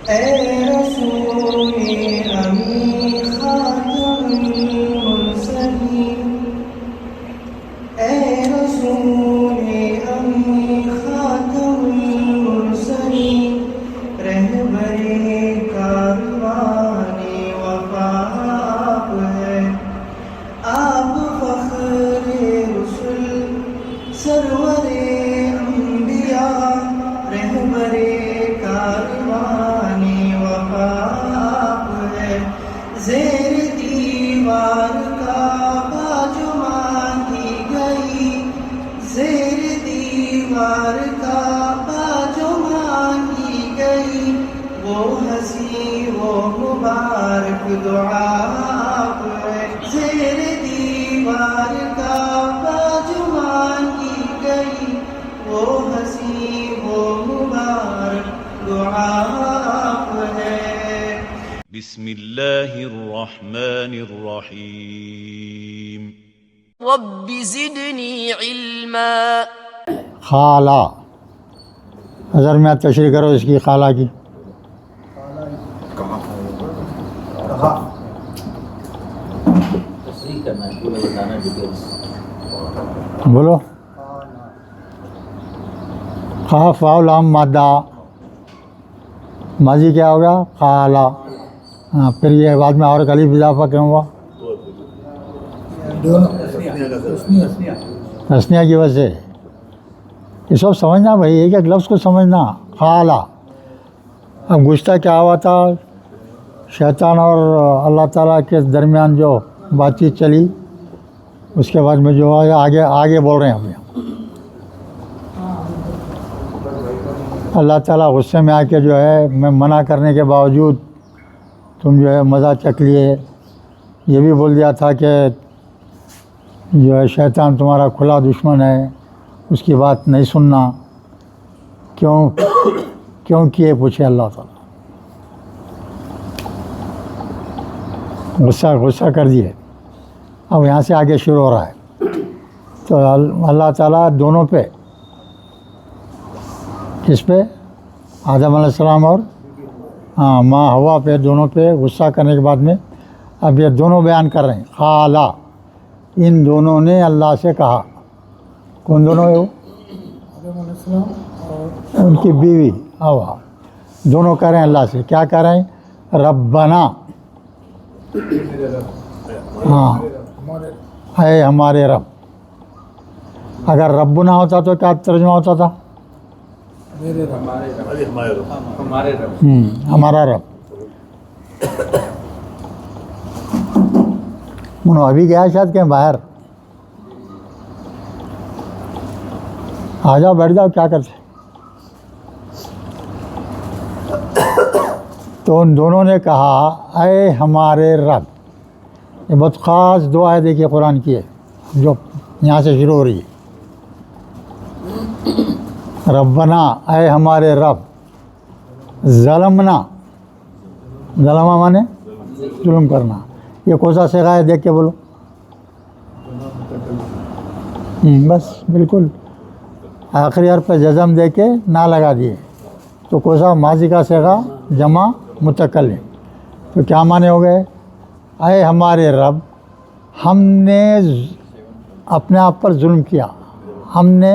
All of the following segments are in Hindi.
ए रसूले अमी खातमुल मुरसलीन, ए रसूले अमी खातमुल मुरसलीन, रहबरे कारवाने वफा आप है, आप फख्रे रुसुल सरवरे अंबिया, रहबरे कारवाने वफा आप है, ज़ेर दीवार काबा जो मांगी गई, ज़ेर दीवार काबा जो मांगी गई, वो हंसी वो मुबारक दुआ आप है, ज़ेर दीवार काबा जो मांगी गई, वो हंसी वो मुबारक दुआ आप है। बिस्मिल्लाहिर्रहमानिर्रहीम। रब्बि ज़िदनी इल्मा। खाला, हज़र में तशरीह करो इसकी खाला की। तस्रीह करना है, पूरा बताना डिटेल्स। बोलो। खाफ वाव लाम मादा, माजी क्या होगा? खाला। हाँ, फिर ये बाद में और अलीफ इजाफा क्यों हुआ? तस्निया की वजह से। ये सब समझना भाई, एक एक लफ्ज़ को समझना। खाला, अब गुज़्श्ता क्या हुआ था? शैतान और अल्लाह ताला के दरमियान जो बातचीत चली, उसके बाद में जो है आगे बोल रहे हैं हम। अल्लाह ताला गुस्से में आके जो है, मैं मना करने के बावजूद तुम जो है मज़ा चख लिए। ये भी बोल दिया था कि जो है शैतान तुम्हारा खुला दुश्मन है, उसकी बात नहीं सुनना। क्यों किए पूछे अल्लाह ताला। गुस्सा कर दिए। अब यहाँ से आगे शुरू हो रहा है। तो अल्लाह ताला दोनों पे, किस पे? आदम अलैहिस्सलाम और माँ हवा पे, दोनों पे गुस्सा करने के बाद में अब ये दोनों बयान कर रहे हैं। खाला, इन दोनों ने अल्लाह से कहा। कौन दोनों है वो? उनकी बीवी हवा, दोनों कह रहे हैं अल्लाह से। क्या कह रहे हैं? रब्बना, हाँ, है हमारे रब। अगर रब्बना होता तो क्या तर्जुमा होता था? हमारा रब। मुनो अभी गया शायद कहीं बाहर। आ जाओ, बैठ जाओ, क्या करते। तो उन दोनों ने कहा, ऐ हमारे रब। ये बहुत ख़ास दुआ है, देखिए कुरान की है, जो यहाँ से शुरू हो रही है। रब्बना, ऐ हमारे रब, ज़लमना, ज़लमा माने जुल्म करना। ये कौन सा सिगा है? देख के बोलो। बस बिल्कुल आखिरी हर्फ पे जज़म दे के ना लगा दिए तो कौन सा? माजी का सिगा जमा मुतकल्लिम। तो क्या माने हो गए? ऐ हमारे रब, हमने अपने आप पर जुल्म किया। हमने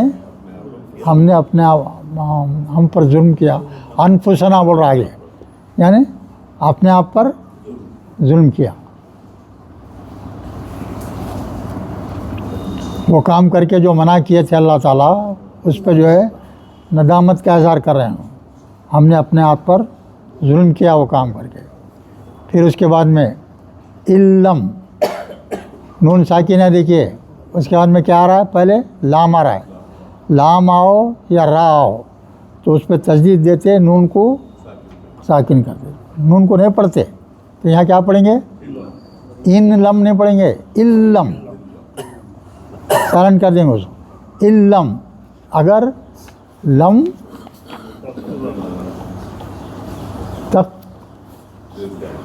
अपने हम पर जुल्म किया। अनफुसना बोल रहा आगे, यानी अपने आप पर जुल्म किया। वो काम करके जो मना किए थे अल्लाह ताला, उस पर जो है नदामत का इज़हार कर रहे हैं। हमने अपने आप पर जुल्म किया वो काम करके। फिर उसके बाद में इल्लम, नून साकिन है, देखिए उसके बाद में क्या आ रहा है? पहले लाम आ रहा है। लाम आओ या रा आओ तो उस पर तजदीद देते, नून को साकिन कर देते। नून को नहीं पढ़ते तो यहाँ क्या पढ़ेंगे? इन लम नहीं पढ़ेंगे, इल्लम साइलेंट कर देंगे उसको। इल्लम, अगर लम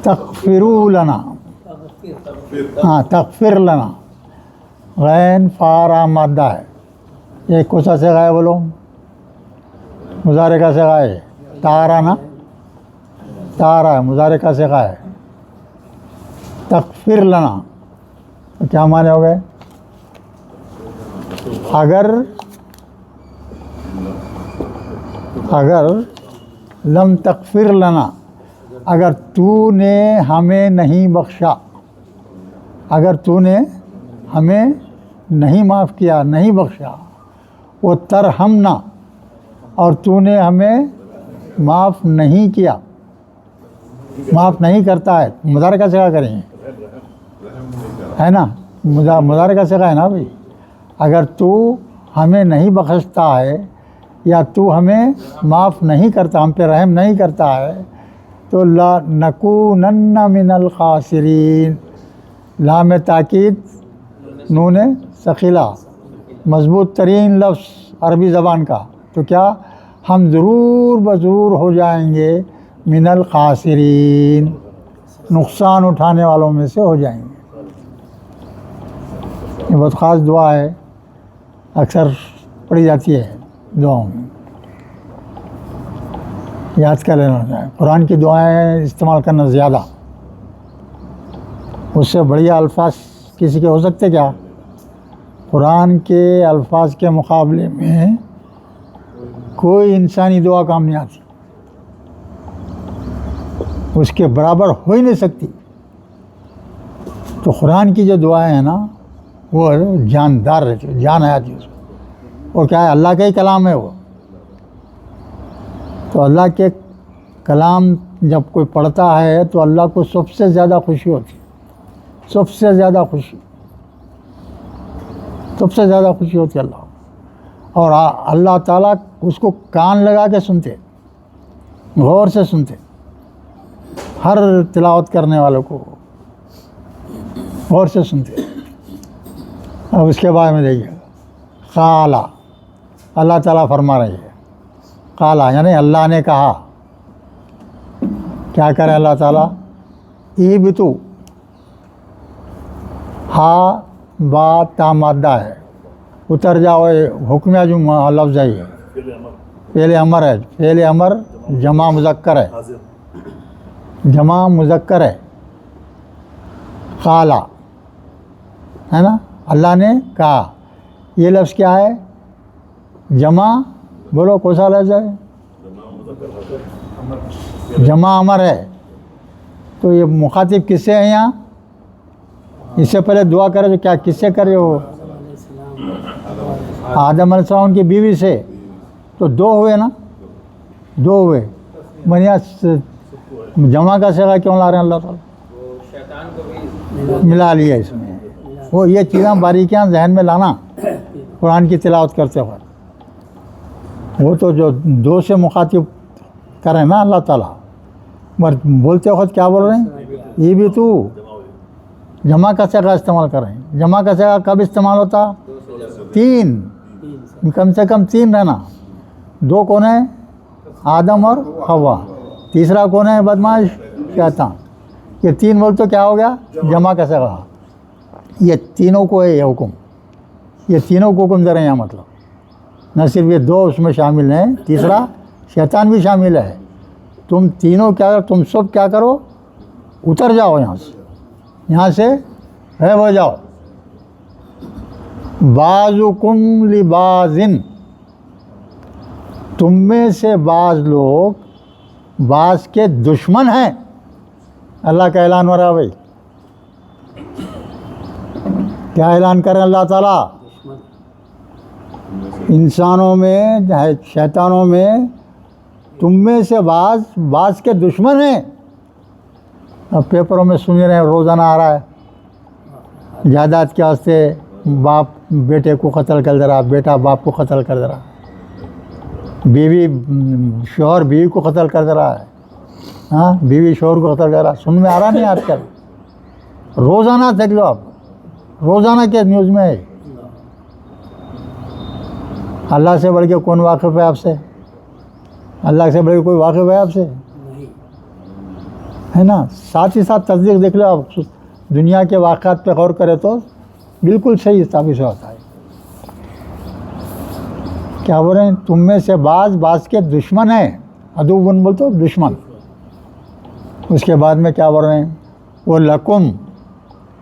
तकफिरू लना, हाँ तकफिर लना, गैन फारा मादा है। ये कौन सा सेगा है बोलो? मुजारे का सेगा है ताराना, तारा है, मुजारे का सिगा है। तगफिर लना तो क्या माने हो गए? अगर लम तगफिर लना, अगर तूने हमें नहीं बख्शा, अगर तूने हमें नहीं माफ़ किया, नहीं बख्शा, वो तरहमना, और तूने हमें माफ़ नहीं किया, माफ़ नहीं करता है, मुजारे का सिगा करेंगे, है ना? मुजारे का सिगा है ना भाई। अगर तू हमें नहीं बख्शता है या तू हमें माफ़ नहीं करता, हम पे रहम नहीं करता है, तो ला नकूनन्ना मिनल खासिरीन, ला में ताकीद, नून सखीला, मजबूत तरीन लफ्ज़ अरबी ज़बान का, तो क्या हम ज़रूर बज़रूर हो जाएंगे मिनल खासिरीन, नुकसान उठाने वालों में से हो जाएंगे। ये बहुत ख़ास दुआ है, अक्सर पढ़ी जाती है दुआओं में, याद कर लेना चाहिए। कुरान की दुआएं इस्तेमाल करना ज़्यादा, उससे बढ़िया अल्फाज किसी के हो सकते क्या? कुरान के अल्फाज के मुकाबले में कोई इंसानी दुआ काम नहीं आती, उसके बराबर हो ही नहीं सकती। तो कुरान की जो दुआएं हैं ना, वो जानदार रहती है, जान आती है उसमें। वो क्या है? अल्लाह का ही कलाम है वो। तो अल्लाह के कलाम जब कोई पढ़ता है तो अल्लाह को सबसे ज़्यादा खुशी होती है, सबसे ज़्यादा खुशी, सबसे ज़्यादा खुशी होती है अल्लाह। और अल्लाह ताला उसको कान लगा के सुनते, गौर से सुनते, हर तिलावत करने वालों को गौर से सुनते। अब उसके बाद में देखिए, काला, अल्लाह ताला फरमा रही है, काला यानी अल्लाह ने कहा। क्या करे अल्लाह ताला? ईबितु, हा बा ता मादा है, उतर जाओ, हुक्म जो लफ्ज़ है, पहले अमर है, पहले अमर जमा मुज़क्कर है, जमा मुज़क्कर है, काला है ना, अल्लाह ने कहा। ये लफ्ज़ क्या है? जमा, बोलो कौन सा लफ्ज़ है? जमा अमर है। तो ये मुखातिब किससे है यहाँ? इससे पहले दुआ करे तो क्या किससे करे हो? आदम अलैहिस्सलाम की बीवी से। तो दो हुए ना, दो हुए। बढ़िया, जमा का सिगा क्यों ला रहे हैं अल्लाह ताला? मिला लिया इसमें। वो ये चीज़ें बारीकियाँ जहन में लाना कुरान की तिलावत करते वक्त। वो तो जो दो से मुखातिब करें ना अल्लाह ताला, मगर बोलते वक्त क्या बोल रहे हैं? ये भी तू जमा का सिगा इस्तेमाल करें। जमा का सिगा कब इस्तेमाल होता? तीन, कम से कम तीन रहना। दो कौन है? आदम और हवा। तीसरा कौन है? बदमाश शैतान। ये तीन बोल तो क्या हो गया? जमा का सिगा। ये तीनों को है ये हुक्म, ये तीनों को हुक्म दे रहे हैं यहाँ। मतलब न सिर्फ ये दो उसमें शामिल हैं, तीसरा शैतान भी शामिल है। तुम तीनों क्या करो? तुम सब क्या करो? उतर जाओ यहाँ से गायब हो जाओ। बाज़ुकुम लिबाज़िन, तुम में से बाज़ लोग बाज़ के दुश्मन हैं। अल्लाह का ऐलान हो रहा है भाई। क्या ऐलान करें अल्लाह ताला? इंसानों में चाहे शैतानों में तुम में से बाज़ के दुश्मन हैं। अब पेपरों में सुन रहे हैं, रोज़ाना आ रहा है, जायदाद के वास्ते बाप बेटे को कत्ल कर दे रहा, बेटा बाप को कत्ल कर दे रहा, बीवी शौहर बीवी को कत्ल कर दे रहा है, हाँ बीवी शौहर को कत्ल कर रहा। सुन में आ रहा नहीं आजकल? रोज़ाना देख लो आप, रोज़ाना के न्यूज़ में है। अल्लाह से बढ़ के कौन वाकिफ़ है आपसे? अल्लाह से बढ़ के कोई वाकिफ़ है आपसे? है ना। साथ ही साथ तस्दीक देख लो आप, दुनिया के वाक़यात पे गौर करें तो बिल्कुल सही साबित होता है। क्या बोल रहे हैं? तुम में से बाज़ के दुश्मन हैं। अदुवन बोल तो दुश्मन, उसके बाद में क्या बोल रहे हैं, वो लकुम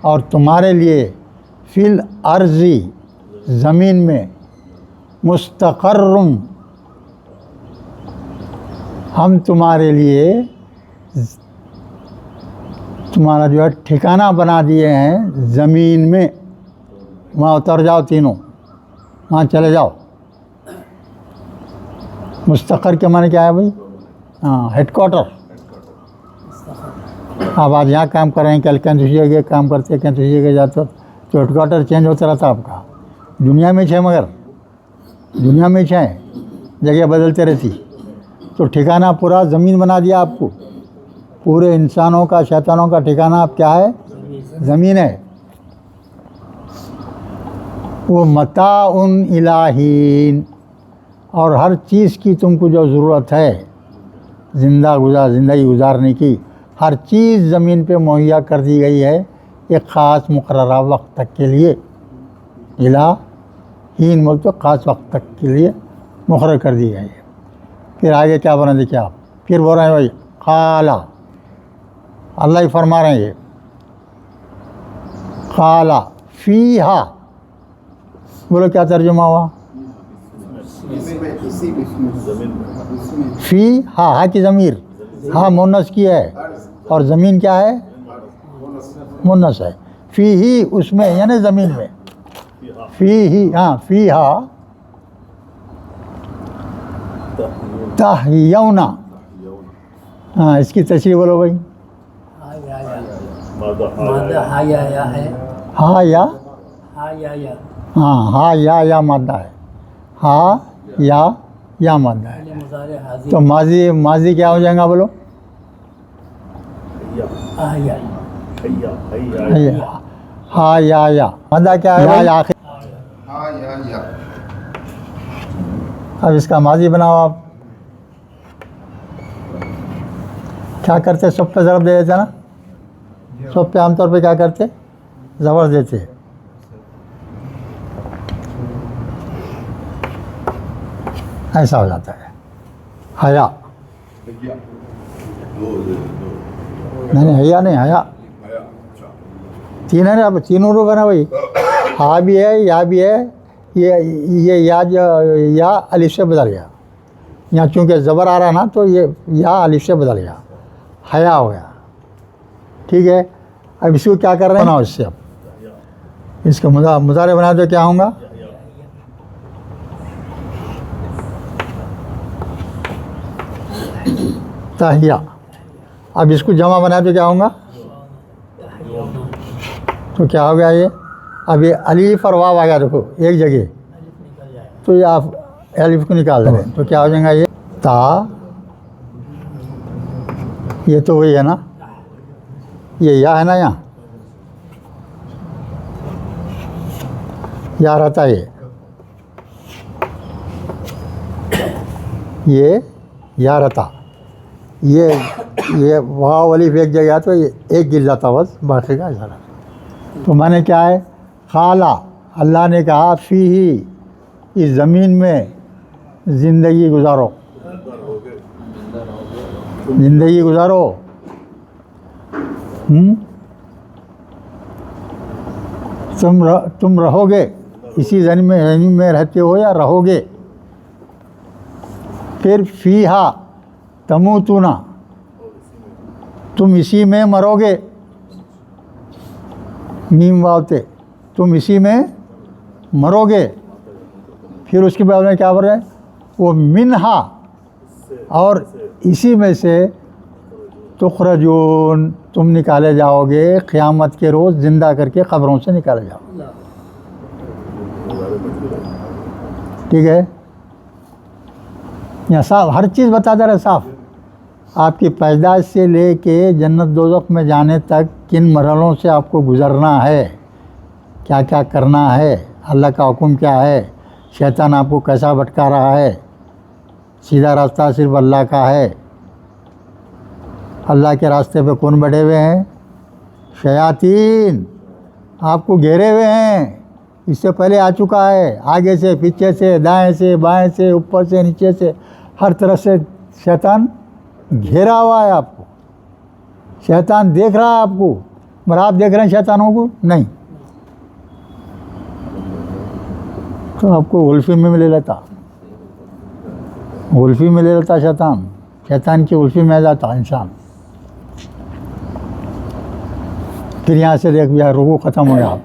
और तुम्हारे लिए, फिल अर्ज़ी ज़मीन में, मुस्तक़र्रुम हम तुम्हारे लिए तुम्हारा जो है ठिकाना बना दिए हैं ज़मीन में, वहाँ उतर जाओ तीनों, वहाँ चले जाओ। मुस्तक़र के माने क्या है भाई, हाँ हेडक्वार्टर। आप आज यहाँ काम कर रहे हैं, कल कहीं दूसरी जगह काम करते, कहीं दूसरी जगह जाते, तो हेडक्वार्टर चेंज होता रहता आपका। दुनिया में छे, मगर दुनिया में छे, जगह बदलते रहती। तो ठिकाना पूरा ज़मीन बना दिया आपको, पूरे इंसानों का, शैतानों का ठिकाना आप क्या है, ज़मीन है। वो मताउन इलाहीन, और हर चीज़ की तुमको जो ज़रूरत है ज़िंदगी गुजारने की, हर चीज़ ज़मीन पे मुहैया कर दी गई है एक ख़ास मुकर्ररा वक्त तक के लिए। इलाहीन बोल तो ख़ास वक्त तक के लिए मुकर्रर कर दी गई है। फिर आगे क्या बना देखिए आप, फिर बोल रहे हैं भाई खाला, अल्लाह ही फरमा रहे हैं ये, खाला फ़ीहा, बोलो क्या तर्जुमा हुआ, फ़ी हा की ज़मीर, हाँ मुन्नस की है, और ज़मीन क्या है, मुन्नस है। फ़ी ही उसमें यानी ज़मीन में, फ़ी ही, हाँ फ़ी हा तहयौना, हाँ इसकी तशरीह बोलो भाई। मादा हा या है, हाँ या, हा या हाँ हाँ या मादा है, हाँ या मादा है। पहले मुज़ारे हाज़िर तो माजी क्या हो जाएगा बोलो, आया हाँ या मादा क्या है, या आखिर। अब इसका माजी बनाओ आप, क्या करते, सब पे ज़रब दे देते ना, सब पे आमतौर पे क्या करते, ज़बर देते। ऐसा हो जाता है हया, नहीं हया नहीं, हया तीन है ना, अब तीनों रूप है ना भाई, हा भी है, या भी है, ये या अलिफ से बदल गया, यहाँ चूँकि ज़बर आ रहा ना तो ये या अलिफ से बदल गया, हया हो गया। ठीक है, अब इसको क्या कर रहे हैं, बनाओ इससे, अब इसका मुज़ारे बना दो, क्या होगा, ताहिया। अब इसको जमा बना दो, क्या होगा, तो क्या हो गया ये, अब ये अलीफ और वाव आ गया, देखो एक जगह, तो ये आप अलीफ को निकाल देंगे तो क्या हो जाएगा ये ता, ये तो वही है ना, ये या है ना, यहाँ या रहता है ये या रहता, ये वाव अलीफ एक जगह तो ये एक गिर जाता बस, बाकी का ऐसा रहता। तो मैंने क्या है, खाला अल्लाह ने कहा फ़ी ही, इस ज़मीन में ज़िंदगी गुजारो, ज़िंदगी गुजारो। तुम रहोगे इसी ज़मीन में रहते हो या रहोगे। फिर फ़ीहा तमूतुना, तुम इसी में मरोगे, मीम वावते, तुम इसी में मरोगे। फिर उसके बाद में क्या बोल रहे हैं, वो मिनहा, और इसी में से तुखरजून, तुम निकाले जाओगे क़यामत के रोज़, ज़िंदा करके क़ब्रों से निकाले जाओगे। ठीक है, यहाँ साफ हर चीज़ बता दे रहा है, साफ आपकी पैदाइश से ले के जन्नत दोज़ख में जाने तक किन मरहलों से आपको गुज़रना है, क्या क्या करना है, अल्लाह का हुक्म क्या है, शैतान आपको कैसा भटका रहा है, सीधा रास्ता सिर्फ अल्लाह का है। अल्लाह के रास्ते पे कौन बैठे हुए हैं, शयातीन आपको घेरे हुए हैं, इससे पहले आ चुका है, आगे से, पीछे से, दाएं से, बाएं से, ऊपर से, नीचे से, हर तरफ से शैतान घेरा हुआ है आपको। शैतान देख रहा है आपको, मगर आप देख रहे हैं शैतानों को नहीं, तो आपको उल्फी में ले लेता, उल्फी में ले लेता शैतान, शैतान की उल्फी में आ जाता इंसान। फिर यहाँ से देख भैया रुकू ख़त्म हो गया,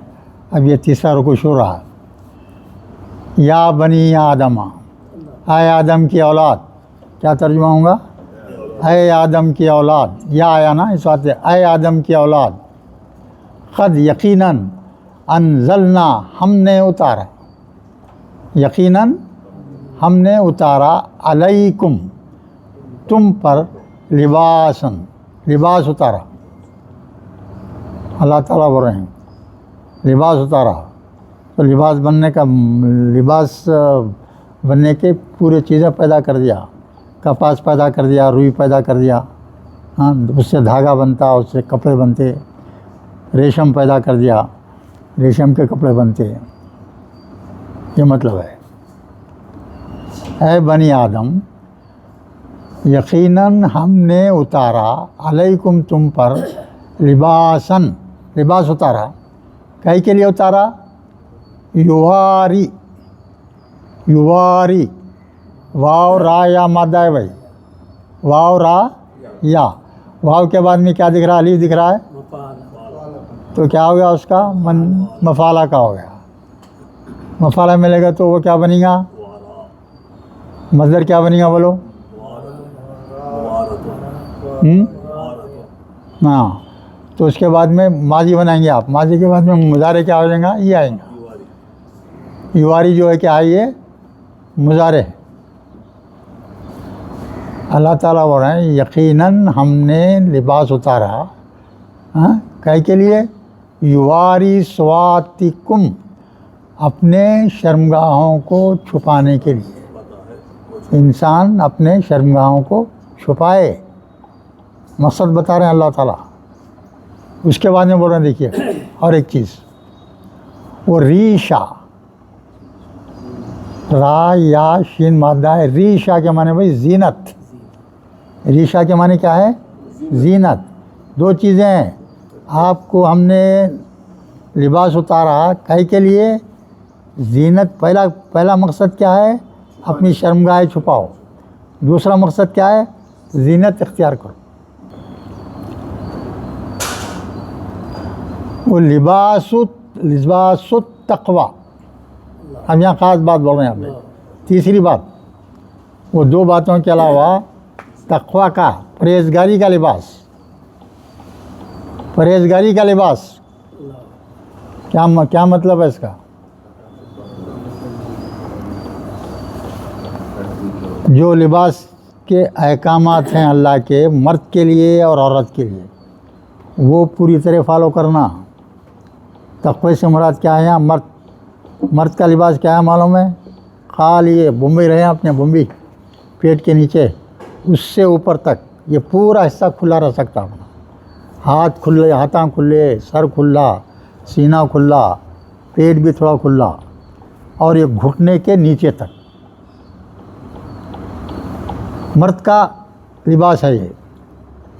अब ये तीसरा रुकू शुरू रहा। या बनी आदमा, आए आदम की औलाद, क्या तर्जुमा होगा? ऐ आदम की औलाद, या आया ना इस बात से, ऐ आदम की औलाद, क़द यकीनन अनज़लना, हमने उतारा, यकीनन हमने उतारा, अलैकुम तुम पर, लिबासन, लिबास उतारा, अल्लाह ताला बोल रहे हैं लिबास उतारा। तो लिबास बनने का, लिबास बनने के पूरे चीज़ें पैदा कर दिया, कपास पैदा कर दिया, रुई पैदा कर दिया, हाँ, उससे धागा बनता, उससे कपड़े बनते, रेशम पैदा कर दिया, रेशम के कपड़े बनते, ये मतलब है। ऐ बनी आदम, यकीनन हमने उतारा, अलैकुम तुम पर, लिबासन, लिबास उतारा, कई के लिए उतारा? युवारी, युवारी, वाव रा या मादा है भाई, वाव रा या, वाव के बाद में क्या दिख रहा है? अलीफ दिख रहा है, तो क्या हो गया उसका? मफाला का हो गया, मफाला मिलेगा तो वो क्या बनेगा? मज़दर क्या बनेगा बोलो? हाँ, तो उसके बाद में माजी बनाएंगे आप, माजी के बाद में मुजारे क्या हो जाएगा? ये आएगा, युवारी जो है क्या है? ये मुजारे। अल्लाह ताला बोल रहे हैं यकीनन हमने लिबास उतारा, हाँ, कई के लिए? युवारी स्वातिकुम, अपने शर्मगाहों को छुपाने के लिए, इंसान अपने शर्मगाहों को छुपाए, मकसद बता रहे हैं अल्लाह ताला। उसके बाद में बोल रहे हैं देखिए और एक चीज़, वो रीशा, रा या शीन मादा है, रीशा के माने भाई जीनत, रीशा के माने क्या है? जीनत। दो चीज़ें हैं, आपको हमने लिबास उतारा कई के लिए? जीनत। पहला मकसद क्या है? अपनी शर्मगाह छुपाओ। दूसरा मकसद क्या है? जीनत इख्तियार करो। वो लिबासुत तक़वा, हम यहाँ ख़ास बात बोल रहे हैं आपने। तीसरी बात, वो दो बातों के अलावा तक़वा का, परहेज़गारी का लिबास, परहेज़गारी का लिबास, क्या मतलब है इसका? जो लिबास के अहकामात हैं अल्लाह के, मर्द के लिए और औरत के लिए, वो पूरी तरह फॉलो करना। तक़वे से मुराद क्या है यहाँ? मर्द का लिबास क्या है मालूम है? खाली ये बुम्बी रहे अपने, बुम्बी पेट के नीचे, उससे ऊपर तक ये पूरा हिस्सा खुला रह सकता अपना, हाथ खुले, हाथां खुले, सर खुला, सीना खुला, पेट भी थोड़ा खुला, और ये घुटने के नीचे तक मर्द का लिबास है। ये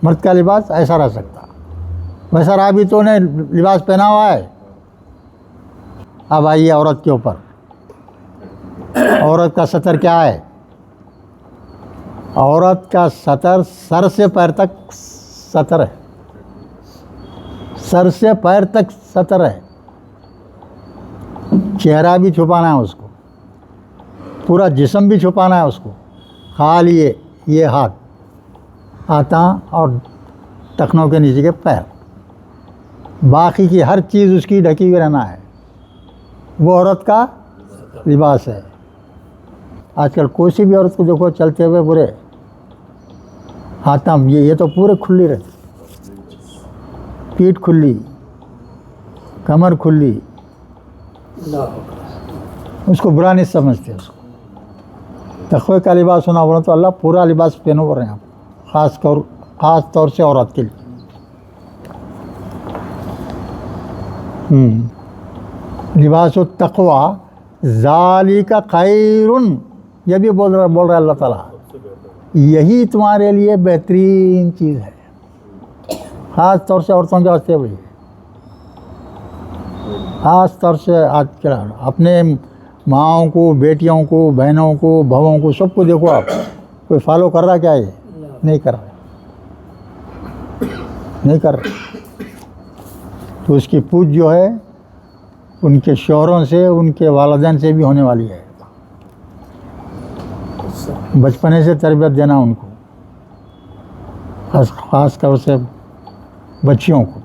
मर्द का लिबास ऐसा रह सकता। वैसा रहा भी तो ने लिबास पहना हुआ है। अब आइए औरत के ऊपर। औरत का सतर क्या है? औरत का सतर सर से पैर तक सतर है, सर से पैर तक सतर है। चेहरा भी छुपाना है उसको, पूरा जिस्म भी छुपाना है उसको, खाली ये हाथ, हाथां और टखनों के नीचे के पैर, बाकी की हर चीज़ उसकी ढकी हुई रहना है। वो औरत का लिबास है। आजकल कोई सी भी औरत को देखो चलते हुए पूरे हाथां, ये तो पूरे खुली रहती, पीठ खुली, कमर खुली, उसको बुरा नहीं समझते। उसको तक़वे का लिबास होना बोला तो अल्लाह पूरा लिबास पहनो बोल रहे हैं आप, ख़ास तौर से औरत के लिए। लिबासु तक़वा ज़ालिका खैरुन, यह भी बोल रहा है अल्लाह ताला, यही तुम्हारे लिए बेहतरीन चीज़ है। ख़ास तौर से औरतों के वास्ते भाई, ख़ास तौर से आज के अपने माँओं को, बेटियों को, बहनों को, भावों को, सबको देखो आप, कोई फॉलो कर रहा क्या है? नहीं कर रहा, नहीं कर रहा। तो उसकी पूछ जो है उनके शौहरों से, उनके वालिदैन से भी होने वाली है। बचपने से तरबियत देना उनको, ख़ास तौर से बच्चियों को।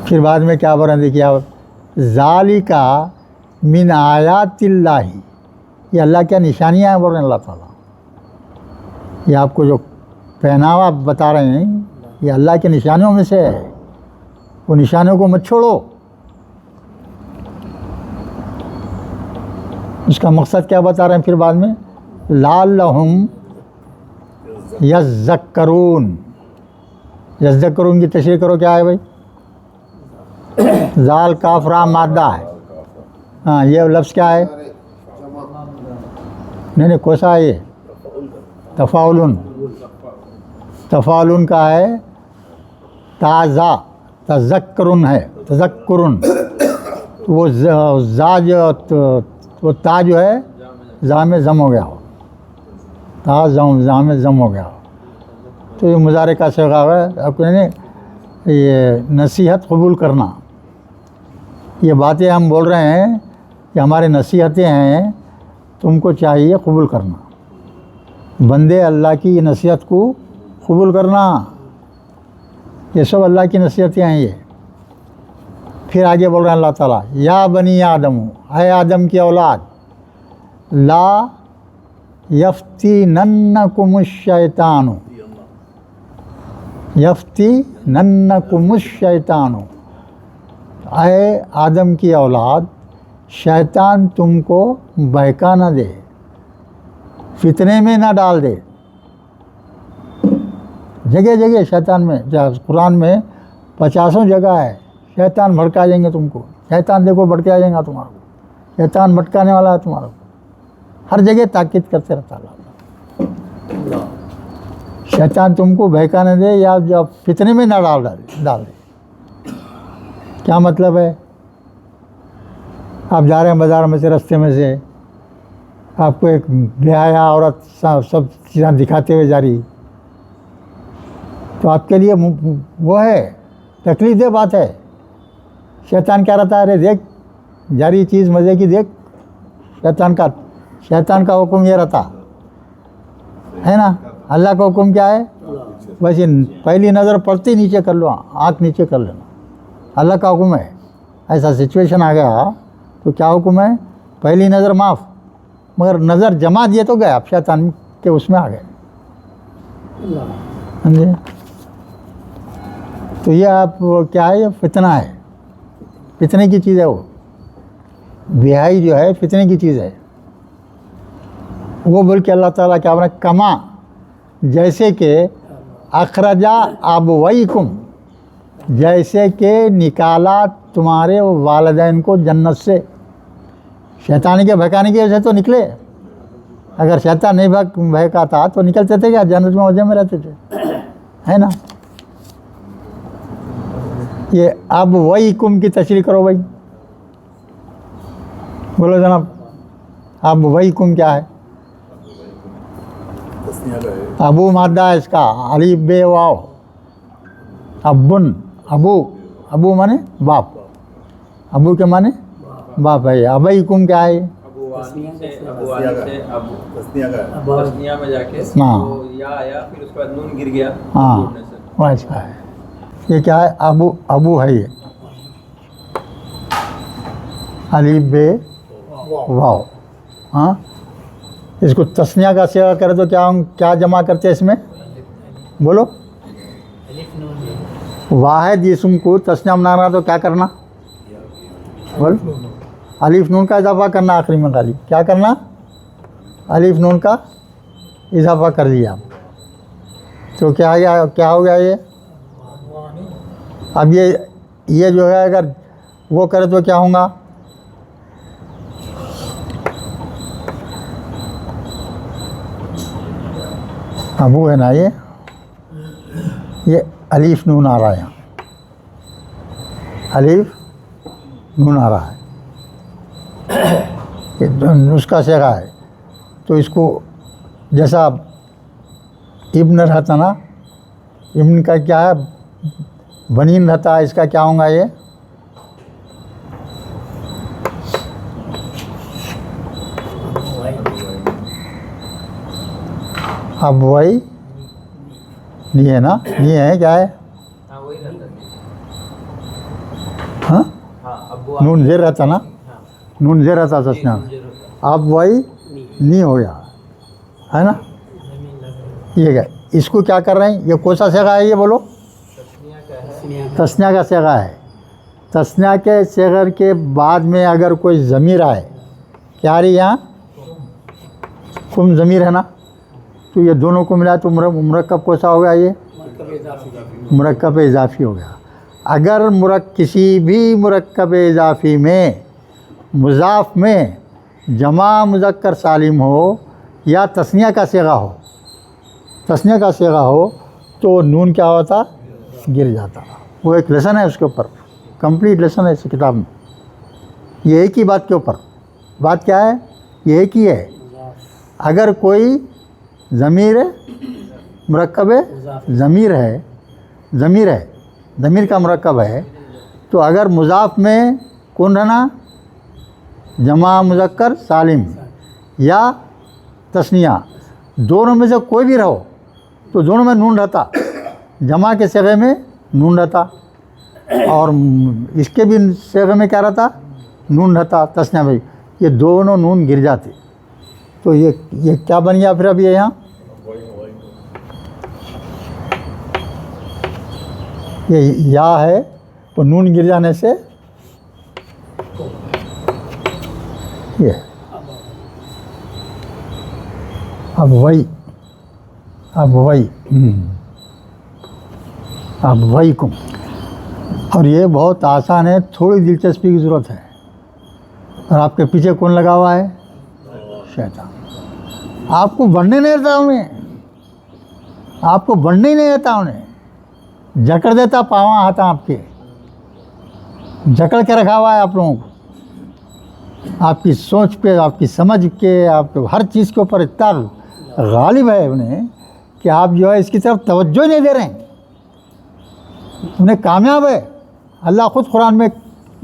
फिर बाद में क्या बोल रहे हैं देखिए आप, ज़ालिका मिन आयातिल्लाही, ये अल्लाह क्या निशानियाँ हैं बोल रहे हैं अल्लाह ताला। ये आपको जो पहनावा बता रहे हैं ये अल्लाह के निशानियों में से है, वो निशानियों को मत छोड़ो। उसका मकसद क्या बता रहे हैं फिर बाद में, लाल्लहुम यज़्ज़क्करून। यज़्ज़क्करून की तशरीह करो, क्या है भाई? जाल काफरा मादा है। हाँ, ये लफ्ज़ क्या है? नहीं कोसा है ये, तफ़ाउलुन। तफ़ाउलुन का है ताज़ा, तज़क्कुरुन है, तज़क्कुरुन। वो जा जो वो ता जो है जा में जम हो गया हो, ता जा में जम हो गया हो, तो ये मुजारे का सिगा है। आपको नहीं ये नसीहत कबूल करना, ये बातें हम बोल रहे हैं कि हमारी नसीहतें हैं, तुमको चाहिए कबूल करना। बंदे अल्लाह की नसीहत को कबूल करना, ये सब अल्लाह की नसीहतें हैं ये। फिर आगे बोल रहे हैं अल्लाह ताला, या बनी आदम, है आदम की औलाद, ला यफ्तिनन्नकुमुश शैतानु, यफ्तिनन्नकुमुश शैतानु, है आदम की औलाद, शैतान तुमको बहका न दे, फितने में ना डाल दे। जगह जगह शैतान में, कुरान में 50 जगह है शैतान भड़का देंगे तुमको। शैतान देखो भड़का जाएगा तुम्हारा, शैतान भटकाने वाला है तुम्हारा, हर जगह ताकीद करते रहता अल्लाह। शैतान तुमको बहकाने दे या जब फितने में ना डाल दे। क्या मतलब है? आप जा रहे हैं बाज़ार में से, रास्ते में से आपको एक बेहया औरत सब चीज़ें दिखाते हुए जा रही, तो आपके लिए वो है तकलीफ दे बात है। शैतान क्या रहता है, अरे देख जा रही चीज़ मज़े की देख। शैतान का हुक्म ये रहता है ना। अल्लाह का हुक्म क्या है? बस ये पहली नज़र पड़ती नीचे कर लो, आँख नीचे कर लेना, अल्लाह का हुक्म है। ऐसा सिचुएशन आ गया तो क्या हुक्म है? पहली नज़र माफ़, मगर नज़र जमा दिए तो गए आप शैतान के उसमें आ गए। समझे? तो ये आप क्या है, ये फितना है, फितने की चीज़ है वो। बेहाई जो है फितने की चीज़ है। वो बोल के अल्लाह ताला क्या बोला, कमा जैसे कि अखरजा अबवैकुम, जैसे कि निकाला तुम्हारे वालिदैन को जन्नत से। शैतान के भगाने की वजह से तो निकले, अगर शैतान नहीं भगाता तो निकलते थे क्या? जन्नत में मजे में रहते थे, है ना। ये अब वही कुम की तशरीह करो भाई, बोलो जनाब। अब वही कुम क्या है? अबू मादा है इसका, अली बे वाओ, अब्बुन, अबू माने बाप, अबू के माने बाप है। अबई कुम क्या है? तस्निया में जाके हाँ या आया, फिर उसके बाद नून गिर गया। हाँ वैसा है। ये क्या है? अबू है ये, अलीफ बे वाओ। हाँ, इसको तस्निया का सेवा करे तो क्या जमा करते हैं इसमें? बोलो। वाहिद इसम को तस्निया बनाना तो क्या करना? बोल। अलीफ नून का इजाफा करना आखिरी में, खाली क्या करना? अलीफ नून का इजाफा कर दिया तो क्या हो गया ये? अब ये जो है अगर वो करे तो क्या होगा? अबू है ना ये, ये अलीफ नून आ रहा है यहाँ, अलीफ नून आ रहा है, ये नुस्खा सेगा है। तो इसको जैसा इब्न रहता ना, इब्न का क्या है, बनीन रहता है, इसका क्या होगा ये अब वही नहीं है ना, नहीं है, क्या है, हाँ वही रहता है। हाँ हाँ अब वो नून जेर रहता ना, नून जेर रहता तस्ना, अब वही नहीं हो गया है ना। ये क्या, इसको क्या कर रहे हैं, ये कौन सा सेगा है ये बोलो, तस्निया का सेगा है। तस्निया के सेगर के बाद में अगर कोई ज़मीर आए, क्या आ रही यहाँ, कुम ज़मीर है ना, तो ये दोनों को मिला तो मुरक्कब कौन सा हो गया, ये मुरक्कब इजाफ़ी हो गया। अगर किसी भी मुरक्कब इजाफ़ी में मुज़ाफ़ में जमा मुज़क्कर सालिम हो या तस्निया का सेगा हो, तस्निया का सेगा हो, तो नून क्या होता, गिर जाता। वो एक लेसन है उसके ऊपर, कंप्लीट लेसन है इस किताब में। ये एक ही बात के ऊपर, बात क्या है, ये एक ही है। अगर कोई ज़मीर मुरक्कब ज़मीर है, ज़मीर का मुरक्कब है, तो अगर मुज़ाफ़ में कौन रहना, जमा मुज़क्कर सालिम या तस्निया, दोनों में से कोई भी रहो तो दोनों में नून रहता, जमा के सेगे में नून रहता और इसके भी सेगे में क्या रहता, नून रहता तस्निया में, ये दोनों नून गिर जाते। तो ये क्या बन गया फिर अब ये यहाँ, ये या है तो नून गिर जाने से ये अब वही कुम। और ये बहुत आसान है, थोड़ी दिलचस्पी की ज़रूरत है। और आपके पीछे कौन लगा हुआ है, शैतान। आपको बढ़ने नहीं देता उन्हें, आपको बढ़ने ही नहीं देता उन्हें, जकड़ देता पावा हाथा आपके, जकड़ के रखा हुआ है आप लोगों को, आपकी सोच पे, आपकी समझ के, आपको हर चीज़ के ऊपर इतना गालिब है उन्हें कि आप जो है इसकी तरफ तवज्जो ही नहीं दे रहे हैं। उन्हें कामयाब है, अल्लाह ख़ुद कुरान में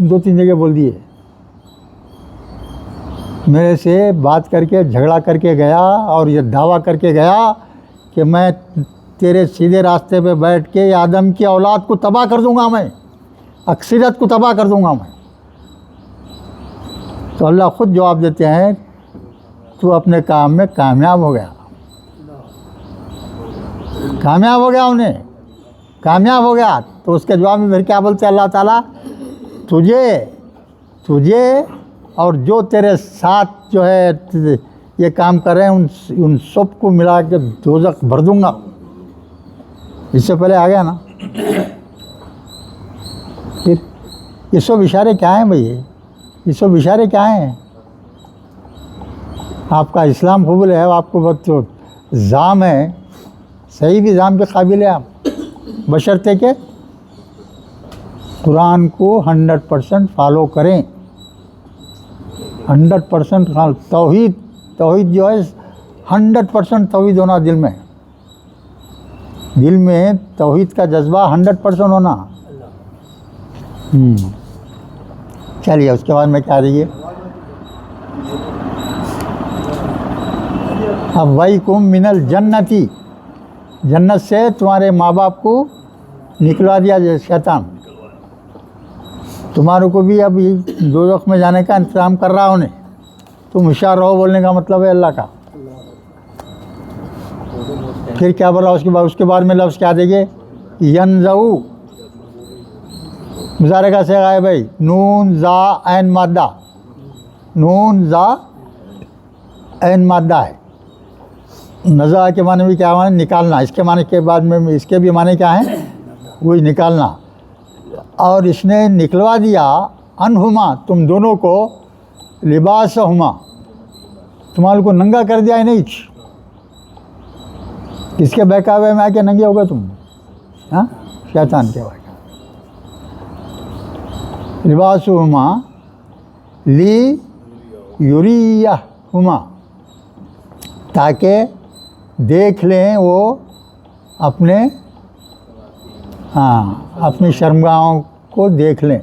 2-3 जगह बोल दिए, मेरे से बात करके झगड़ा करके गया और ये दावा करके गया कि मैं तेरे सीधे रास्ते पे बैठ के आदम की औलाद को तबाह कर दूंगा, मैं अक्सरियत को तबाह कर दूंगा मैं। तो अल्लाह ख़ुद जवाब देते हैं, तू अपने काम में कामयाब हो गया, कामयाब हो गया, उन्हें कामयाब हो गया। तो उसके जवाब में फिर क्या बोलते हैं अल्लाह ताला, तुझे और जो तेरे साथ जो है ये काम कर रहे हैं उन सब को मिला के दोज़ख भर दूंगा। इससे पहले आ गया ना। फिर ये सब इशारे क्या हैं भाई, ये सब इशारे क्या हैं। आपका इस्लाम कबूल है, आपको बहुत तो जाम है, सही भी जाम के काबिल है आप, बशर्ते के कुरान को 100% फॉलो करें, 100% तौहीद जो है 100% तौहीद होना दिल में तौहीद का जज्बा 100% होना। चलिए उसके बाद में क्या रही है, अब वही कुम मिनल जन्नती, जन्नत से तुम्हारे माँ बाप को निकलवा दिया जाए शैतान, तुम्हारों को भी अब दोज़ख में जाने का इंतज़ाम कर रहा उन्हें, तुम होशियार रहो बोलने का मतलब है अल्लाह का। फिर क्या बोला उसके बाद में लफ्ज़ क्या देंगे, यनज़ऊ, मुज़ारे का सेगा है भाई, नून ज़ा ऐन मादा, नून ज़ा ऐन मादा है। नज़ा के माने भी क्या माने, निकालना, इसके माने के बाद में इसके भी माने क्या हैं, वही निकालना। और इसने निकलवा दिया अनहुमा, तुम दोनों को, लिबास हुमा, तुम्हारे को नंगा कर दिया है नहीं, इसके बहकावे में आके नंगे हो गए तुम, हाँ, शैतान के वाक्य। लिबासुहुमा ली युरियहुमा, ताकि देख लें वो अपने, हाँ, अपनी शर्मगाहों को देख लें।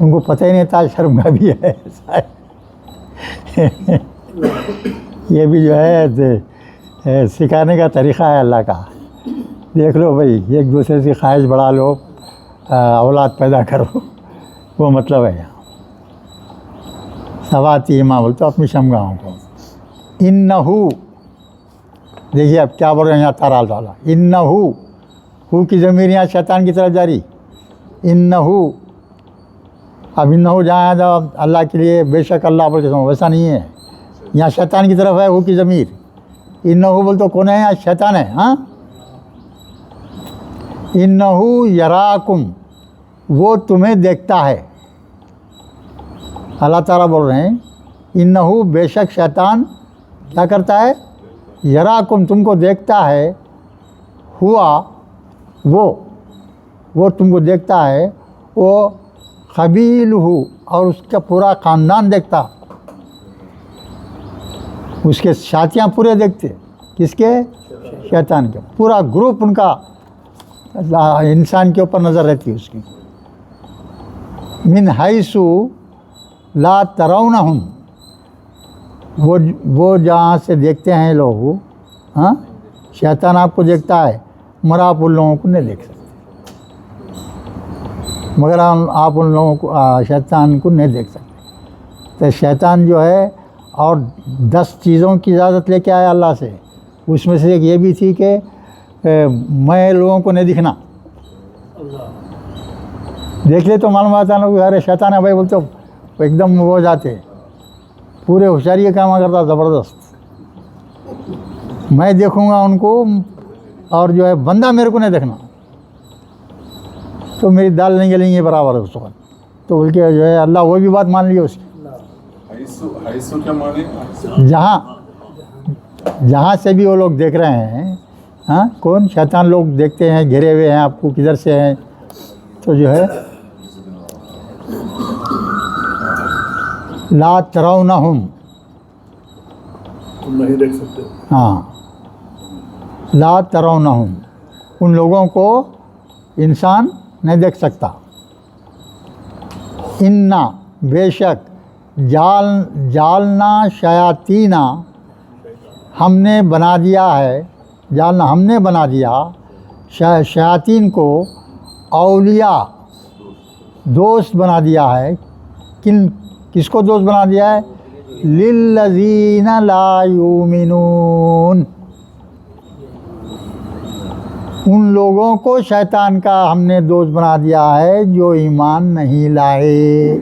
उनको पता ही नहीं था शर्मगाह भी है ये भी जो है सिखाने का तरीक़ा है अल्लाह का। देख लो भाई, एक दूसरे से ख्वाहिश बढ़ा लो, औलाद पैदा करो, वो मतलब है यहाँ। सवाती माँ बोलते तो अपनी शर्मगाहों को। इन्नहू, देखिए अब क्या बोल रहे हैं यहाँ ताराल वाला। इन्नहू, हू की ज़मीर यहाँ शैतान की तरफ जारी। इन्नहू, अब इन्नहू जहाँ जब अल्लाह के लिए बेशक अल्लाह बोलते हैं, वैसा नहीं है, यहाँ शैतान की तरफ है हू की ज़मीर। इन्नहू बोल तो कौन है यहाँ? शैतान है। हाँ, इन्नहू यराकुम, वो तुम्हें देखता है। अल्लाह ताला बोल रहे हैं इन्नहू, बेशक शैतान क्या करता है? यराकुम, तुमको देखता है। हुआ, वो तुमको देखता है। वो क़बीलहू, और उसका पूरा ख़ानदान देखता, उसके साथियाँ पूरे देखते। किसके? शैतान के। पूरा ग्रुप उनका इंसान के ऊपर नज़र रहती है उसकी। मिन हैसु ला तरौनहुम, वो जहाँ से देखते हैं लोग, हाँ, शैतान आपको देखता है, मगर आप उन लोगों को नहीं देख सकते। मगर आप उन लोगों को, शैतान को नहीं देख सकते। तो शैतान जो है, और 10 चीज़ों की इजाज़त लेके आया अल्लाह से। उसमें से एक ये भी थी कि मैं लोगों को नहीं दिखना। देख ले तो मालूम आता ना कि अरे शैतान है भाई, बोलते तो एकदम वो जाते, पूरे होशियारी का काम करता ज़बरदस्त। मैं देखूँगा उनको, और जो है बंदा मेरे को नहीं देखना, तो मेरी दाल नहीं गलेंगे बराबर है उस वक्त। तो बोल के जो है अल्लाह वो भी बात मान ली उसकी। हैसु क्या माने? जहाँ से भी वो लोग देख रहे हैं, हाँ, कौन? शैतान लोग देखते हैं, घिरे हुए हैं आपको, किधर से हैं, तो जो है ला तरौनहुम, तुम नहीं देख सकते। हाँ, ला तरौनहुम, उन लोगों को इंसान नहीं देख सकता। इन्ना, बेशक, जालना शयातीना, हमने बना दिया है, जालना हमने बना दिया, शयातीन को औलिया, दोस्त बना दिया है। किसको दोस्त बना दिया है? लिल्लज़ीना ला युमिनून, उन लोगों को शैतान का हमने दोस्त बना दिया है जो ईमान नहीं लाए।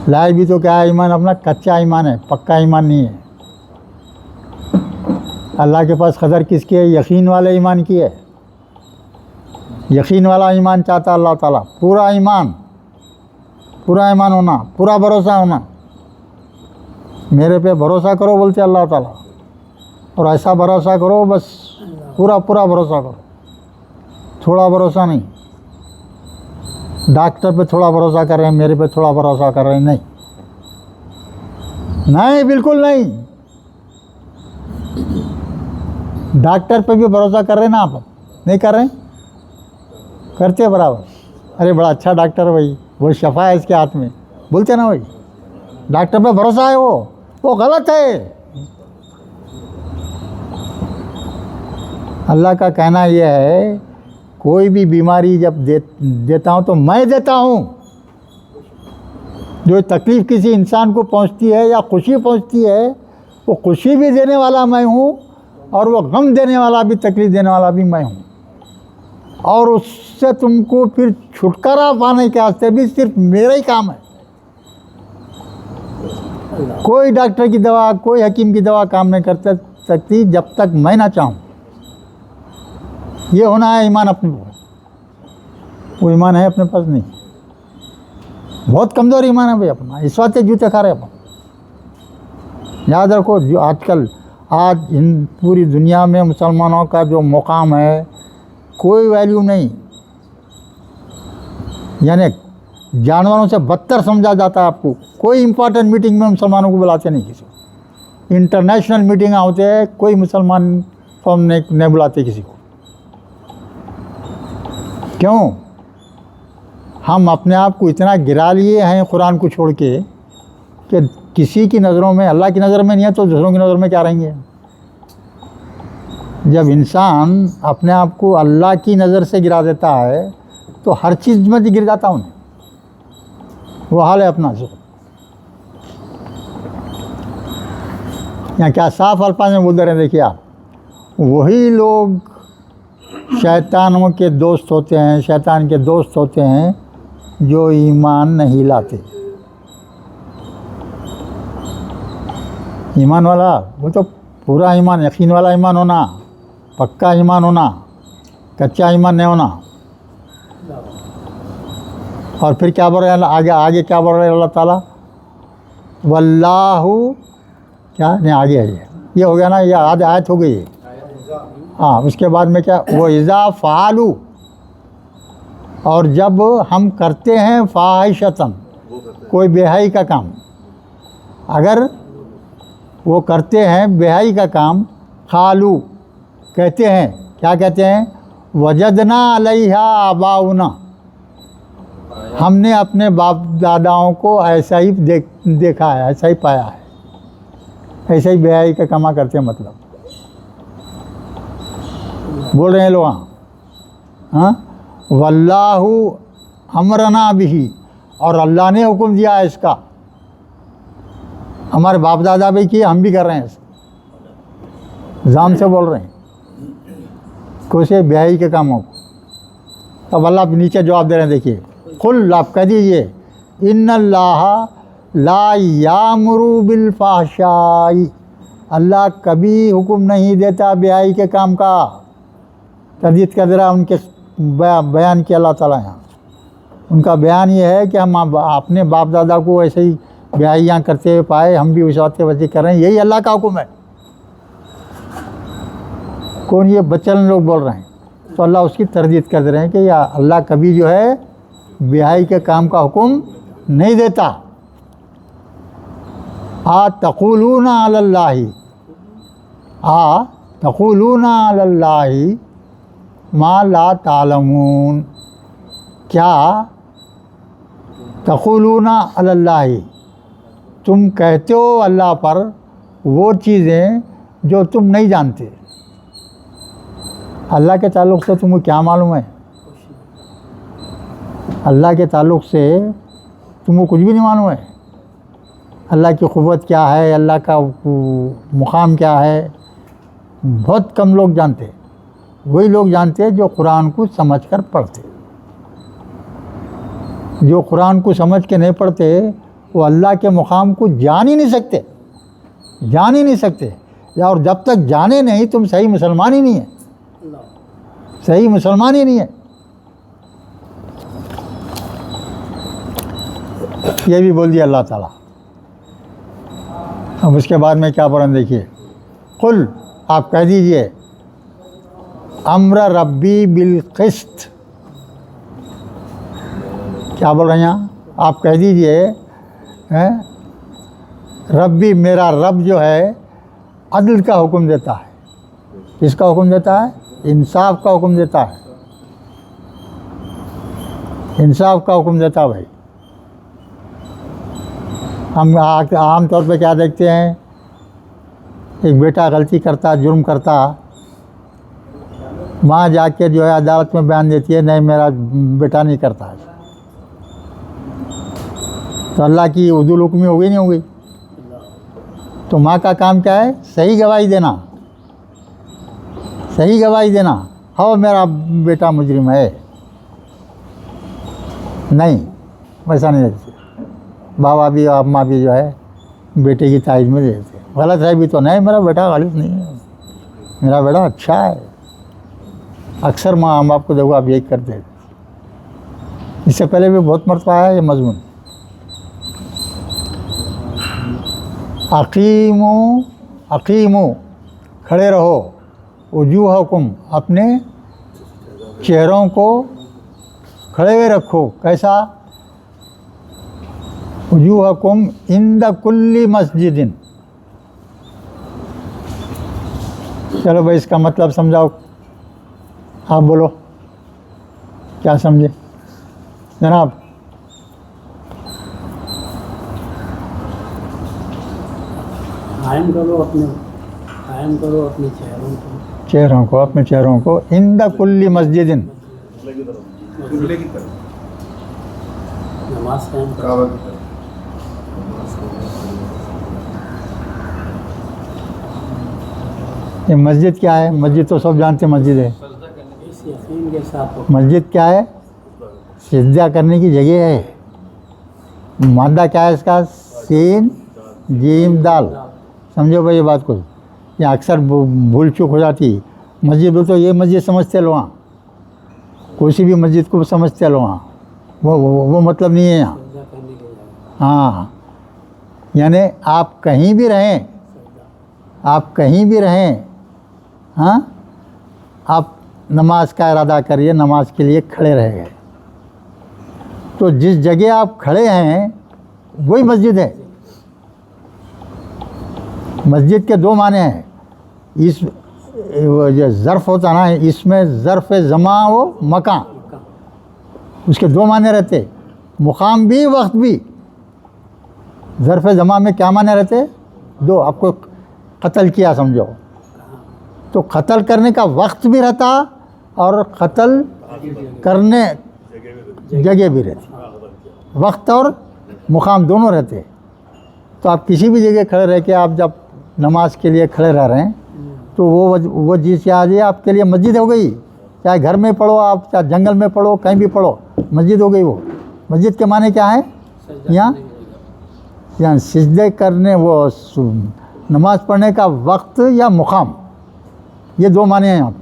लाए भी तो क्या है? ईमान अपना कच्चा ईमान है, पक्का ईमान नहीं है। अल्लाह के पास कदर किसकी है? यकीन वाले ईमान की है। यकीन वाला ईमान चाहता अल्लाह ताला, पूरा ईमान होना, पूरा भरोसा होना। मेरे पे भरोसा करो बोलते अल्लाह ताला, और ऐसा भरोसा करो बस पूरा भरोसा करो, थोड़ा भरोसा नहीं। डॉक्टर पे थोड़ा भरोसा कर रहे हैं, मेरे पे थोड़ा भरोसा कर रहे हैं, नहीं, बिल्कुल नहीं। डॉक्टर पे भी भरोसा कर रहे हैं ना आप? नहीं कर रहे? करते बराबर। अरे बड़ा अच्छा डॉक्टर है भाई, वो शफा है इसके हाथ में, बोलते ना भाई। डॉक्टर पे भरोसा है, वो गलत है। अल्लाह का कहना यह है, कोई भी बीमारी जब देता हूँ तो मैं देता हूँ। जो तकलीफ़ किसी इंसान को पहुँचती है या खुशी पहुँचती है, वो खुशी भी देने वाला मैं हूँ, और वो गम देने वाला भी, तकलीफ़ देने वाला भी मैं हूँ। और उससे तुमको फिर छुटकारा पाने के वास्ते भी सिर्फ मेरा ही काम है। कोई डॉक्टर की दवा, कोई हकीम की दवा काम नहीं कर सकती जब तक मैं ना चाहूँ। ये होना है ईमान अपने पास। वो ईमान है अपने पास नहीं, बहुत कमज़ोर ईमान है भाई अपना। इस बात से जूते खा रहे अपन। याद रखो, जो आजकल आज इन पूरी दुनिया में मुसलमानों का जो मुकाम है कोई वैल्यू नहीं, यानी जानवरों से बदतर समझा जाता है आपको। कोई इम्पोर्टेंट मीटिंग में मुसलमानों को बुलाते नहीं किसी को। इंटरनेशनल मीटिंग होते हैं, कोई मुसलमान कौम नहीं बुलाते किसी को। क्यों? हम अपने आप को इतना गिरा लिए हैं कुरान को छोड़ के कि किसी की नज़रों में, अल्लाह की नज़र में नहीं है तो दूसरों की नज़र में क्या रहेंगे। जब इंसान अपने आप को अल्लाह की नज़र से गिरा देता है तो हर चीज़ में गिर जाता उन्हें। वो हाल है अपना से। यहाँ क्या साफ अल्फाज में बोल दे रहे हैं, देखिए आप, वही लोग शैतानों के दोस्त होते हैं, शैतान के दोस्त होते हैं जो ईमान नहीं लाते। ईमान वाला वो तो पूरा ईमान, यकीन वाला ईमान होना, पक्का ईमान होना, कच्चा ईमान नहीं होना। और फिर क्या बोल रहे हैं आगे क्या बोल रहे हैं अल्लाह ताला, वल्लाहु क्या नहीं, आगे है ये हो गया ना, ये आयत हो गई। हाँ, उसके बाद में क्या, वो इज़ा फ़ालू, और जब हम करते हैं फ़ाहिशतन, कोई बेहाई का काम, अगर वो करते हैं बेहाई का काम, खालू कहते हैं, क्या कहते हैं, वजदना अलैहा आबाउना, हमने अपने बाप दादाओं को ऐसा ही देखा है, ऐसा ही पाया है, ऐसा ही बेहाई का कमा करते हैं। मतलब बोल रहे हैं लोग, हाँ, वल्लाहु अमरना बिही, और अल्लाह ने हुक्म दिया है इसका। हमारे बाप दादा भी किए, हम भी कर रहे हैं, जाम से बोल रहे हैं कुछ बेहाई के कामों को। अब अल्लाह नीचे जवाब दे रहे हैं, देखिए, कुल आप कह दीजिए, इन्नल्लाह ला यामुरु बिल फाहशाई, अल्लाह कभी हुक्म नहीं देता बेहाई के काम का। तर्दीद कर दे रहा उनके बयान किया अल्लाह ताला यहाँ। उनका बयान ये है कि हम अपने बाप दादा को ऐसे ही बेहाइयाँ करते हुए पाए, हम भी उस बात वजह कर रहे हैं, यही अल्लाह का हुक्म है। कौन? ये बच्चन लोग बोल रहे हैं। तो अल्लाह उसकी तरदीद कर दे रहे हैं कि या अल्लाह कभी जो है बेहाई के काम का हुक्म नहीं देता। तक़ूलूना अलल्लाहि, तक़ूलूना अलल्लाहि मा ला तालमून, क्या तक़ूलूना अलल्लाहि, तुम कहते हो अल्लाह पर वो चीज़ें जो तुम नहीं जानते। अल्लाह के ताल्लुक़ से तुमको क्या मालूम है? अल्लाह के ताल्लुक़ से तुमको कुछ भी नहीं मालूम है। अल्लाह की क़ुव्वत क्या है, अल्लाह का मुक़ाम क्या है, बहुत कम लोग जानते। वही लोग जानते हैं जो कुरान को समझकर पढ़ते। जो कुरान को समझ के नहीं पढ़ते वो अल्लाह के मुक़ाम को जान ही नहीं सकते, जान ही नहीं सकते। और जब तक जाने नहीं तुम सही मुसलमान ही नहीं है, सही मुसलमान ही नहीं है। ये भी बोल दिया अल्लाह ताला। अब उसके बाद में क्या बोल रहे हैं, देखिए, कुल आप कह दीजिए, अम्र रब्बी बिल क़िस्त, क्या बोल रहे हैं यहाँ? आप कह दीजिए, रब्बी, मेरा रब जो है अदल का हुक्म देता है। किसका हुक्म देता है? इंसाफ का हुक्म देता है, इंसाफ का हुक्म देता है। भाई हम आम तौर पे क्या देखते हैं, एक बेटा गलती करता, जुर्म करता, माँ जाके जो है अदालत में बयान देती है, नहीं मेरा बेटा नहीं करता है। तो अल्लाह की उदुल हुक्मी हो गई, नहीं हो गई? तो माँ का काम क्या है? सही गवाही देना, सही गवाही देना, हाँ मेरा बेटा मुजरिम है। नहीं, वैसा नहीं देते। बाबा भी और अम्मा भी जो है बेटे की तारीफ में देते। गलत है भी तो नहीं, मेरा बेटा गलत नहीं है, मेरा बेटा अच्छा है। अक्सर माँ हम आपको देखो आप यही करते हैं। इससे पहले भी बहुत मरतबा आया ये मजमून। अकीमो, अकीमो खड़े रहो, वजूहकुम, अपने चेहरों को खड़े हुए रखो। कैसा? वजूहकुम इंद कुल्ली मस्जिदिन। चलो भाई, इसका मतलब समझाओ, आप बोलो क्या समझे जनाब? कायम करो अपने चेहरों को, अपने चेहरों को इंद कुल्ली मस्जिदिन, नमाज कायम करो। ये मस्जिद क्या है? मस्जिद तो सब जानते हैं मस्जिद है। इस यकीन के साथ मस्जिद क्या है? सिजदा करने की जगह है। मादा क्या है इसका? सीन जीम दाल। समझो भाई ये बात को, ये अक्सर भूल चूक हो जाती। मस्जिद बोल तो ये मस्जिद समझते लो, वहाँ कोई भी मस्जिद को समझते लो, वहाँ वो मतलब नहीं है यहाँ। सजदा करने के लिए हाँ, यानी आप कहीं भी रहें, आप कहीं भी रहें, हाँ, आप नमाज का इरादा करिए, नमाज के लिए खड़े रह गए, तो जिस जगह आप खड़े हैं वही मस्जिद है। मस्जिद के दो माने हैं। इस वो जो ज़र्फ़ होता ना, इसमें ज़र्फ़ ज़मा हो मकान, उसके दो माने रहते, मुकाम भी वक्त भी। ज़र्फ़ ज़मा में क्या माने रहते? दो। आपको कत्ल किया समझो, तो कत्ल करने का वक्त भी रहता और कत्ल करने जगह भी रहती। वक्त और मुकाम दोनों रहते। तो आप किसी भी जगह खड़े रह के आप जब नमाज के लिए खड़े रह रहे हैं, तो वो चीज़ क्या आ जाए आपके लिए मस्जिद हो गई। चाहे घर में पढ़ो आप, चाहे जंगल में पढ़ो, कहीं भी पढ़ो, मस्जिद हो गई वो। मस्जिद के माने क्या है? यहाँ सिजदे करने, वो नमाज पढ़ने का वक्त या मुकाम, ये दो माने हैं यहाँ पे।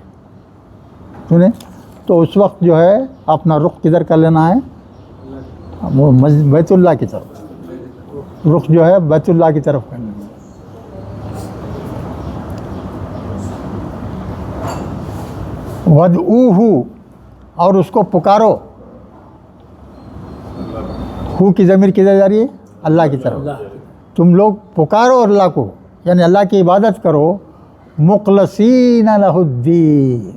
सुने? तो उस वक्त जो है अपना रुख किधर कर लेना है? वो बैतुल्लाह की तरफ, रुख जो है बैतुल्लाह की तरफ करना है। वदऊहु, और उसको पुकारो। हु की ज़मीर किधर जा रही है? अल्लाह की तरफ। तुम लोग पुकारो अल्लाह को, यानी अल्लाह की इबादत करो। मुखलसीन लहुद्दीन,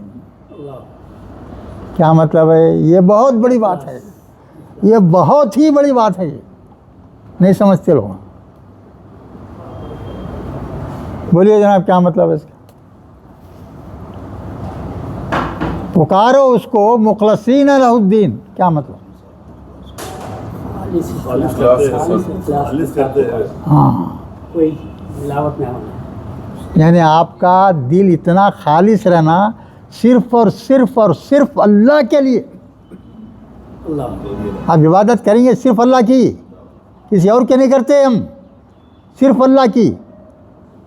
क्या मतलब है? ये बहुत बड़ी बात है, ये बहुत ही बड़ी बात है। ये नहीं समझते लोग। बोलिए जनाब, क्या मतलब है इसका? पुकारो उसको मुखलसीन लहुद्दीन, क्या मतलब? हाँ, कोई मिलावट नहीं होना। यानी आपका दिल इतना खालिस रहना, सिर्फ और सिर्फ और सिर्फ अल्लाह के लिए। अल्लाह, आप इबादत करेंगे सिर्फ अल्लाह की, किसी और के नहीं करते हम, सिर्फ अल्लाह की।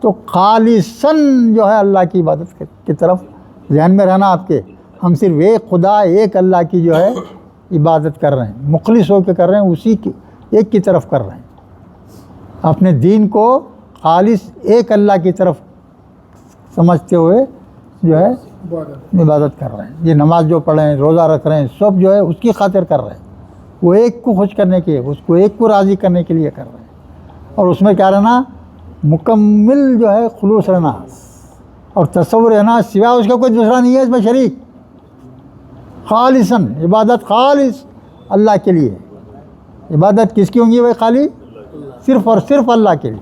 तो खालिसन जो है अल्लाह की इबादत की तरफ ध्यान में रहना आपके। हम सिर्फ एक खुदा, एक अल्लाह की जो है इबादत कर रहे हैं, मुखलिस होकर कर रहे हैं, उसी की एक की तरफ कर रहे हैं। अपने दीन को खालिस एक अल्लाह की तरफ समझते हुए जो है इबादत कर रहे हैं। ये नमाज जो पढ़ रहे हैं, रोज़ा रख रहे हैं, सब जो है उसकी खातिर कर रहे हैं। वो एक को खुश करने के, उसको एक को राज़ी करने के लिए कर रहे हैं। और उसमें क्या रहना? मुकम्मिल जो है खुलूस रहना और तसव्वुर रहना, सिवाय उसका कोई दूसरा नहीं है इसमें शरीक। खालिसन, इबादत खालिस अल्लाह के लिए। इबादत किसकी होंगी भाई? खाली सिर्फ और सिर्फ अल्लाह के लिए।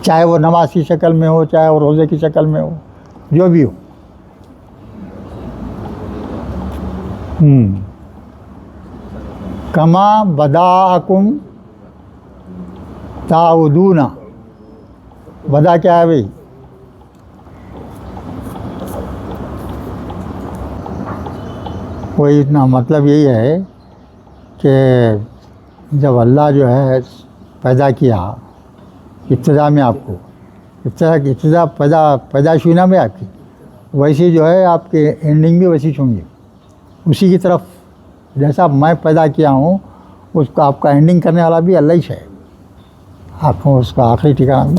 चाहे वो नमाज की शक्ल में हो, चाहे वो रोज़े की शक्ल में हो, जो भी हो। कमा बदाअकुम ताउदूना। बदा क्या है भाई? वही इतना मतलब यही है कि जब अल्लाह जो है पैदा किया इब्तिदा में, आपको इब्तिदा पैदाइश हुई ना भाई आपकी, वैसी जो है आपके एंडिंग भी वैसी होंगी। उसी की तरफ जैसा मैं पैदा किया हूँ, उसको आपका एंडिंग करने वाला भी अल्लाह ही है। आपको उसका आखिरी ठिकाना भी